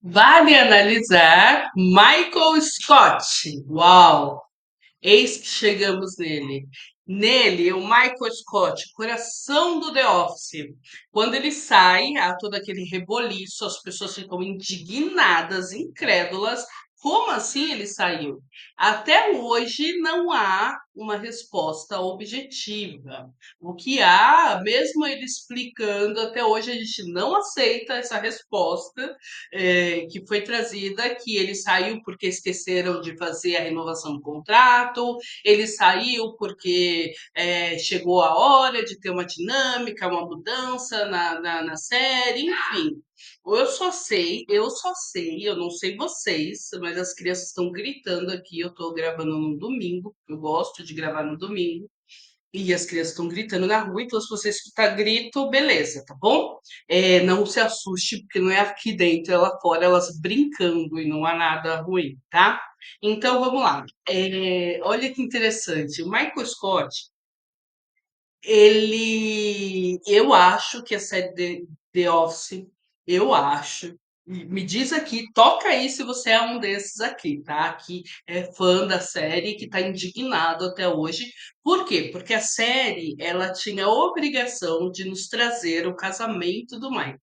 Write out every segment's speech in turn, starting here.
Vale analisar Michael Scott. Uau! Eis que chegamos nele. Nele, o Michael Scott, coração do The Office. Quando ele sai, há todo aquele reboliço, as pessoas ficam indignadas, incrédulas. Como assim ele saiu? Até hoje não há uma resposta objetiva. O que há, mesmo ele explicando, até hoje a gente não aceita essa resposta que foi trazida, que ele saiu porque esqueceram de fazer a renovação do contrato, ele saiu porque chegou a hora de ter uma dinâmica, uma mudança na série, enfim. Eu não sei vocês, mas as crianças estão gritando aqui. Eu estou gravando no domingo, eu gosto de gravar no domingo. E as crianças estão gritando na rua, então se você escutar grito, beleza, tá bom? Não se assuste, porque não é aqui dentro, é lá fora, elas brincando e não há nada ruim, tá? Então vamos lá. Olha que interessante. O Michael Scott, eu acho que a série de The Office, eu acho. Me diz aqui, toca aí se você é um desses aqui, tá? Que é fã da série, que tá indignado até hoje. Por quê? Porque a série, ela tinha a obrigação de nos trazer o casamento do Mike.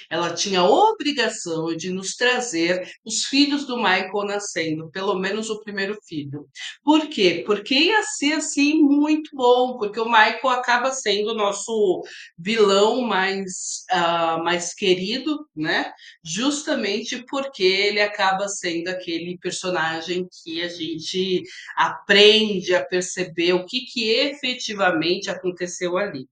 Ela tinha a obrigação de nos trazer os filhos do Michael nascendo, pelo menos o primeiro filho. Por quê? Porque ia ser assim muito bom, porque o Michael acaba sendo o nosso vilão mais querido, né? Justamente porque ele acaba sendo aquele personagem que a gente aprende a perceber o que efetivamente aconteceu ali.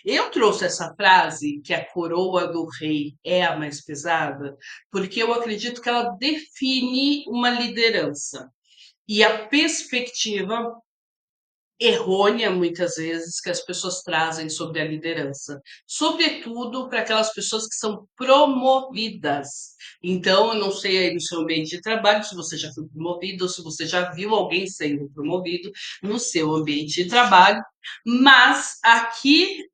Eu trouxe essa frase, que a coroa do rei é a mais pesada, porque eu acredito que ela define uma liderança. E a perspectiva errônea, muitas vezes, que as pessoas trazem sobre a liderança, sobretudo para aquelas pessoas que são promovidas. Então, eu não sei aí no seu ambiente de trabalho se você já foi promovido ou se você já viu alguém sendo promovido no seu ambiente de trabalho, mas aqui,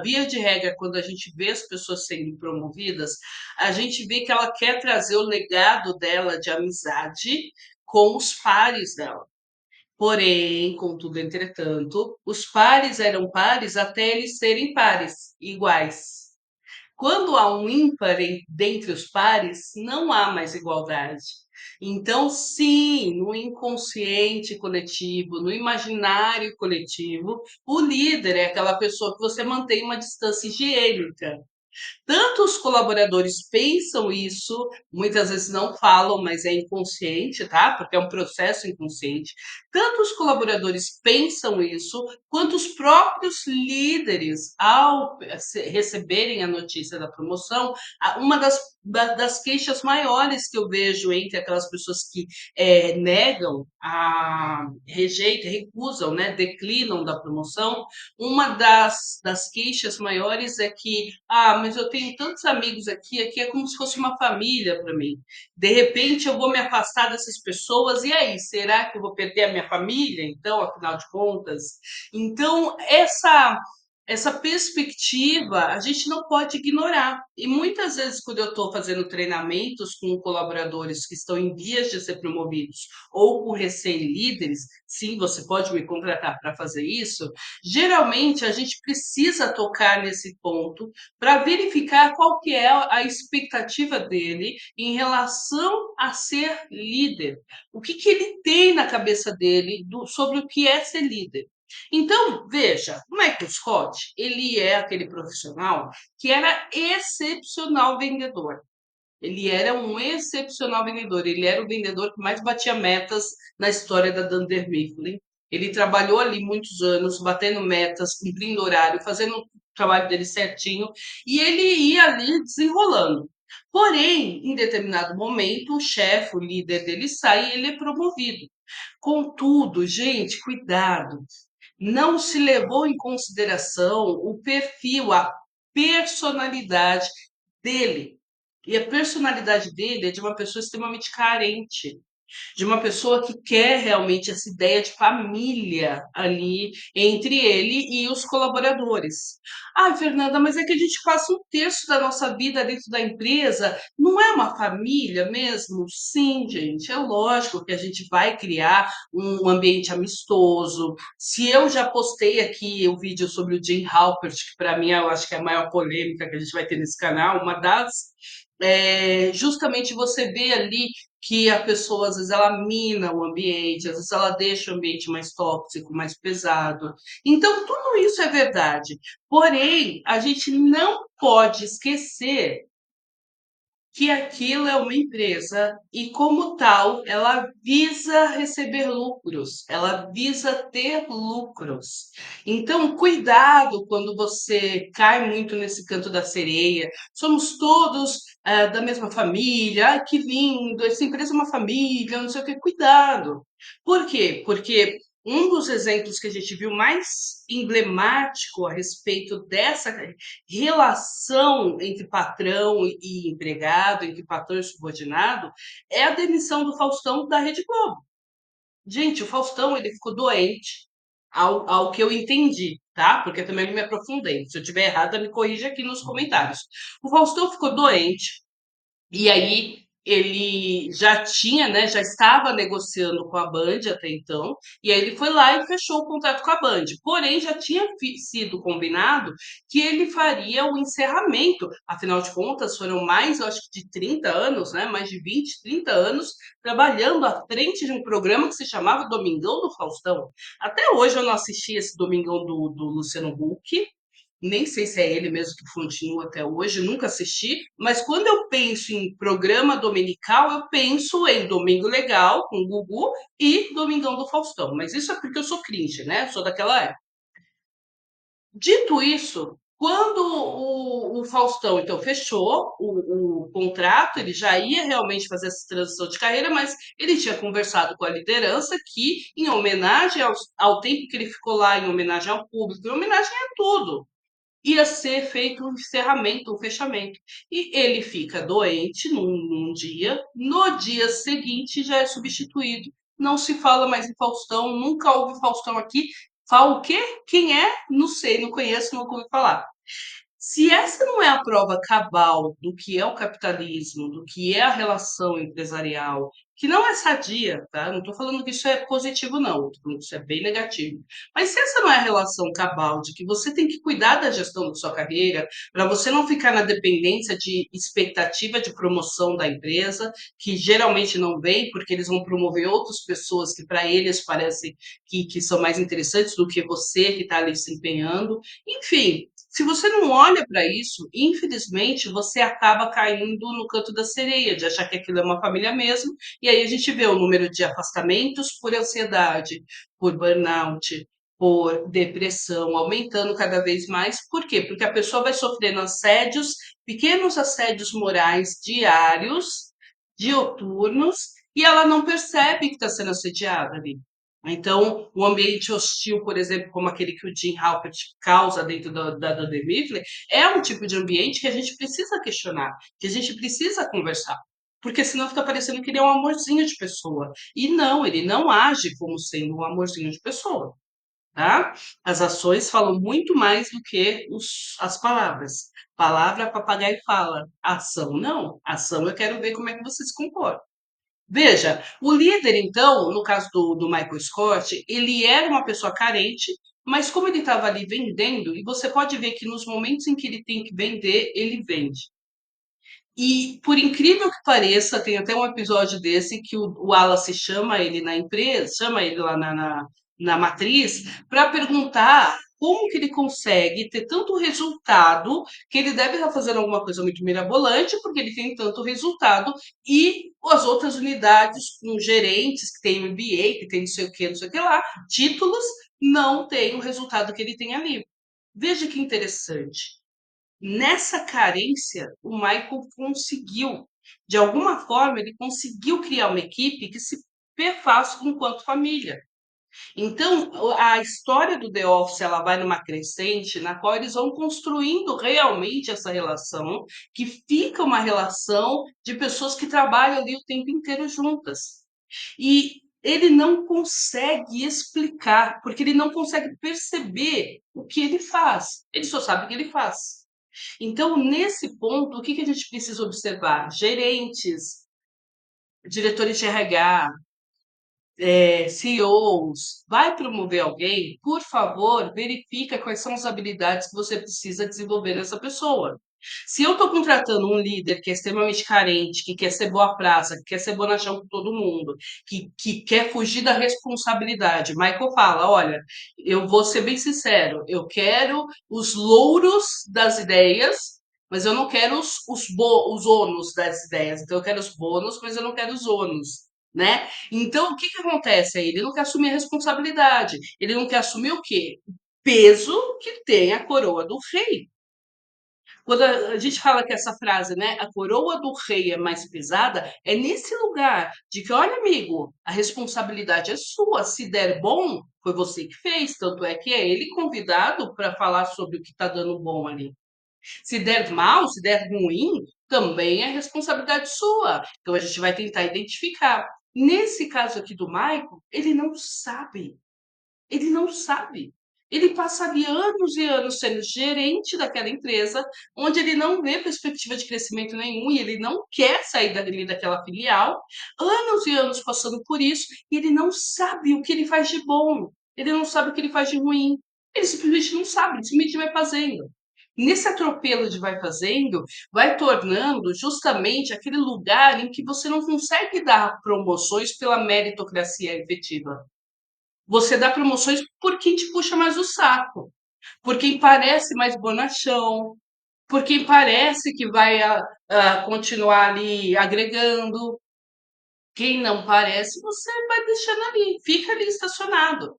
via de regra, quando a gente vê as pessoas sendo promovidas, a gente vê que ela quer trazer o legado dela de amizade com os pares dela. Porém, contudo, entretanto, os pares eram pares até eles serem pares, iguais. Quando há um ímpar dentre os pares, não há mais igualdade. Então, sim, no inconsciente coletivo, no imaginário coletivo, o líder é aquela pessoa que você mantém uma distância higiênica. Tanto os colaboradores pensam isso, muitas vezes não falam, mas é inconsciente, tá? Porque é um processo inconsciente. Tanto os colaboradores pensam isso, quanto os próprios líderes, ao receberem a notícia da promoção, uma das queixas maiores que eu vejo entre aquelas pessoas que negam, rejeitam, recusam, né, declinam da promoção, uma das queixas maiores é que, mas eu tenho tantos amigos aqui é como se fosse uma família para mim. De repente eu vou me afastar dessas pessoas, e aí, será que eu vou perder a minha família, então, afinal de contas? Então, essa perspectiva a gente não pode ignorar. E muitas vezes, quando eu estou fazendo treinamentos com colaboradores que estão em vias de ser promovidos ou com recém-líderes, sim, você pode me contratar para fazer isso. Geralmente a gente precisa tocar nesse ponto para verificar qual que é a expectativa dele em relação a ser líder. O que ele tem na cabeça dele sobre o que é ser líder. Então, veja, o Michael Scott, ele é aquele profissional que era excepcional vendedor. Ele era um excepcional vendedor. Ele era o vendedor que mais batia metas na história da Dunder Mifflin. Ele trabalhou ali muitos anos, batendo metas, cumprindo horário, fazendo o trabalho dele certinho, e ele ia ali desenrolando. Porém, em determinado momento, o chefe, o líder dele sai e ele é promovido. Contudo, gente, cuidado, não se levou em consideração o perfil, a personalidade dele. E a personalidade dele é de uma pessoa extremamente carente. de uma pessoa que quer realmente essa ideia de família ali entre ele e os colaboradores. Ah, Fernanda, mas é que a gente passa um terço da nossa vida dentro da empresa, não é uma família mesmo? Sim, gente, é lógico que a gente vai criar um ambiente amistoso. Se eu já postei aqui o vídeo sobre o Jim Halpert, que para mim eu acho que é a maior polêmica que a gente vai ter nesse canal, uma das, justamente você vê ali que a pessoa, às vezes, ela mina o ambiente, às vezes ela deixa o ambiente mais tóxico, mais pesado. Então, tudo isso é verdade. Porém, a gente não pode esquecer que aquilo é uma empresa e, como tal, ela visa receber lucros, ela visa ter lucros. Então, cuidado quando você cai muito nesse canto da sereia. Somos todos da mesma família, ai que lindo, essa empresa é uma família, não sei o que. Cuidado. Por quê? Porque um dos exemplos que a gente viu mais emblemático a respeito dessa relação entre patrão e empregado, entre patrão e subordinado, é a demissão do Faustão da Rede Globo. Gente, o Faustão ele ficou doente, ao que eu entendi, tá? Porque eu também não me aprofundei. Se eu tiver errada, me corrija aqui nos comentários. O Faustão ficou doente, e aí ele já tinha, né, já estava negociando com a Band até então, e aí ele foi lá e fechou o contrato com a Band. Porém, já tinha sido combinado que ele faria o encerramento. Afinal de contas, foram mais, eu acho que de 30 anos, né, mais de 20, 30 anos trabalhando à frente de um programa que se chamava Domingão do Faustão. Até hoje eu não assisti esse Domingão do Luciano Huck, nem sei se é ele mesmo que continua até hoje, nunca assisti, mas quando eu penso em programa dominical, eu penso em Domingo Legal, com o Gugu, e Domingão do Faustão. Mas isso é porque eu sou cringe, né? Sou daquela época. Dito isso, quando o Faustão, então, fechou o contrato, ele já ia realmente fazer essa transição de carreira, mas ele tinha conversado com a liderança que, em homenagem ao tempo que ele ficou lá, em homenagem ao público, em homenagem a tudo, ia ser feito um encerramento, um fechamento. E ele fica doente num dia, no dia seguinte já é substituído. Não se fala mais em Faustão, nunca houve Faustão aqui. Fala o quê? Quem é? Não sei, não conheço, não ouvi falar. Se essa não é a prova cabal do que é o capitalismo, do que é a relação empresarial, que não é sadia, tá? Não estou falando que isso é positivo, não, tô falando que isso é bem negativo. Mas se essa não é a relação cabal de que você tem que cuidar da gestão da sua carreira, para você não ficar na dependência de expectativa de promoção da empresa, que geralmente não vem, porque eles vão promover outras pessoas que para eles parecem que são mais interessantes do que você que está ali se empenhando. Enfim, se você não olha para isso, infelizmente você acaba caindo no canto da sereia, de achar que aquilo é uma família mesmo, e aí a gente vê o número de afastamentos por ansiedade, por burnout, por depressão aumentando cada vez mais. Por quê? Porque a pessoa vai sofrendo assédios, pequenos assédios morais diários, dioturnos, e ela não percebe que está sendo assediada ali. Então, o ambiente hostil, por exemplo, como aquele que o Jim Halpert causa dentro da Dunder Mifflin, é um tipo de ambiente que a gente precisa questionar, que a gente precisa conversar. Porque senão fica parecendo que ele é um amorzinho de pessoa. E não, ele não age como sendo um amorzinho de pessoa, tá? As ações falam muito mais do que as palavras. Palavra, papagaio fala. Ação, não. Ação, eu quero ver como é que você se comporta. Veja, o líder, então, no caso do Michael Scott, ele era uma pessoa carente, mas como ele estava ali vendendo, e você pode ver que nos momentos em que ele tem que vender, ele vende. E, por incrível que pareça, tem até um episódio desse que o Wallace chama ele na empresa, chama ele lá na matriz, para perguntar como que ele consegue ter tanto resultado, que ele deve estar fazendo alguma coisa muito mirabolante, porque ele tem tanto resultado, e as outras unidades com gerentes que têm MBA, que tem não sei o que, não sei o que lá, títulos, não têm o resultado que ele tem ali. Veja que interessante. Nessa carência, o Michael conseguiu, de alguma forma, ele conseguiu criar uma equipe que se perfaz enquanto família. Então, a história do The Office ela vai numa crescente na qual eles vão construindo realmente essa relação, que fica uma relação de pessoas que trabalham ali o tempo inteiro juntas. E ele não consegue explicar, porque ele não consegue perceber o que ele faz. Ele só sabe o que ele faz. Então, nesse ponto, o que que a gente precisa observar? Gerentes, diretores de RH, CEOs, vai promover alguém, por favor, verifica quais são as habilidades que você precisa desenvolver nessa pessoa. Se eu estou contratando um líder que é extremamente carente, que quer ser boa praça, que quer ser bonachão com todo mundo, que quer fugir da responsabilidade, Michael fala: olha, eu vou ser bem sincero, eu quero os louros das ideias, mas eu não quero os ônus das ideias. Então, eu quero os bônus, mas eu não quero os ônus. Né? Então, o que que acontece aí? Ele não quer assumir a responsabilidade. Ele não quer assumir o quê? O peso que tem a coroa do rei. Quando a gente fala que essa frase, né, a coroa do rei é mais pesada, é nesse lugar de que, olha, amigo, a responsabilidade é sua. Se der bom, foi você que fez. Tanto é que é ele convidado para falar sobre o que está dando bom ali. Se der mal, se der ruim, também é responsabilidade sua. Então a gente vai tentar identificar. Nesse caso aqui do Michael, ele não sabe. Ele não sabe. Ele passa ali anos e anos sendo gerente daquela empresa, onde ele não vê perspectiva de crescimento nenhum e ele não quer sair dali daquela filial. Anos e anos passando por isso e ele não sabe o que ele faz de bom. Ele não sabe o que ele faz de ruim. Ele simplesmente não sabe, ele simplesmente vai fazendo. Nesse atropelo de vai fazendo, vai tornando justamente aquele lugar em que você não consegue dar promoções pela meritocracia efetiva. Você dá promoções por quem te puxa mais o saco, por quem parece mais bonachão, por quem parece que vai continuar ali agregando. Quem não parece, você vai deixando ali, fica ali estacionado.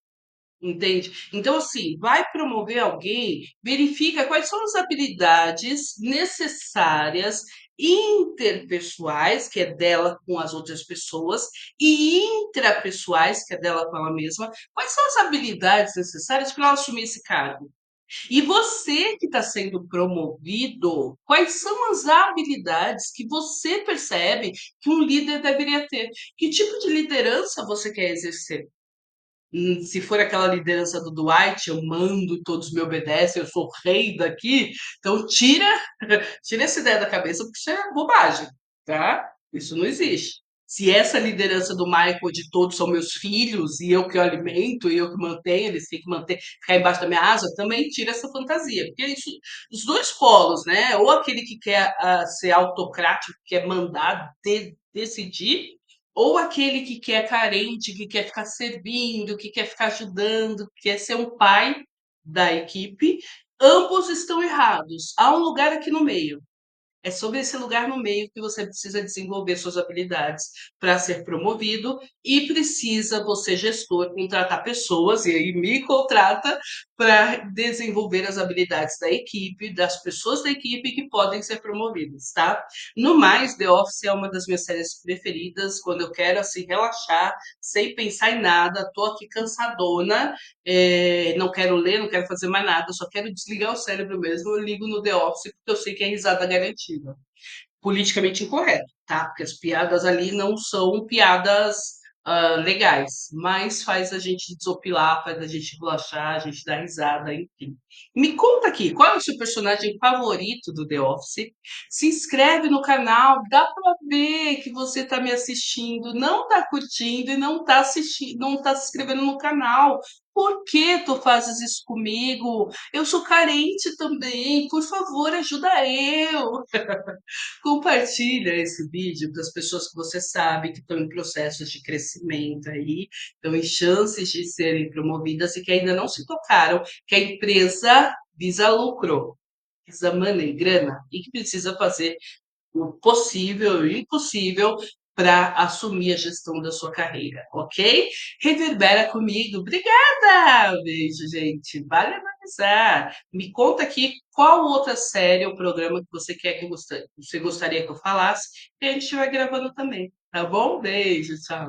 Entende? Então, assim, vai promover alguém, verifica quais são as habilidades necessárias interpessoais, que é dela com as outras pessoas, e intrapessoais, que é dela com ela mesma. Quais são as habilidades necessárias para ela assumir esse cargo? E você que está sendo promovido, quais são as habilidades que você percebe que um líder deveria ter? Que tipo de liderança você quer exercer? Se for aquela liderança do Dwight, eu mando, todos me obedecem, eu sou o rei daqui. Então tira essa ideia da cabeça, porque isso é bobagem, tá? Isso não existe. Se essa liderança do Michael de todos são meus filhos e eu que alimento e eu que mantenho, eles têm que manter, ficar embaixo da minha asa, também tira essa fantasia. Porque isso, os dois polos, né? Ou aquele que quer ser autocrático, que quer mandar, decidir, ou aquele que quer carente, que quer ficar servindo, que quer ficar ajudando, que quer ser um pai da equipe, ambos estão errados. Há um lugar aqui no meio. É sobre esse lugar no meio que você precisa desenvolver suas habilidades para ser promovido e precisa você, gestor, contratar pessoas, e aí me contrata para desenvolver as habilidades da equipe, das pessoas da equipe que podem ser promovidas, tá? No mais, The Office é uma das minhas séries preferidas, quando eu quero assim relaxar, sem pensar em nada, tô aqui cansadona, não quero ler, não quero fazer mais nada, só quero desligar o cérebro mesmo, eu ligo no The Office porque eu sei que é risada garantida. Politicamente incorreto, tá? Porque as piadas ali não são piadas legais, mas faz a gente desopilar, faz a gente relaxar, a gente dar risada, enfim. Me conta aqui, qual é o seu personagem favorito do The Office? Se inscreve no canal, dá pra ver que você tá me assistindo, não tá curtindo e não tá assistindo, não tá se inscrevendo no canal. Por que tu fazes isso comigo? Eu sou carente também, por favor, ajuda eu. Compartilha esse vídeo para as pessoas que você sabe que estão em processos de crescimento aí, estão em chances de serem promovidas e que ainda não se tocaram que a empresa visa lucro, visa money, grana, e que precisa fazer o possível e o impossível para assumir a gestão da sua carreira, ok? Reverbera comigo. Obrigada! Beijo, gente. Vale analisar. Me conta aqui qual outra série ou programa que você quer que você gostaria que eu falasse, e a gente vai gravando também, tá bom? Beijo, tchau.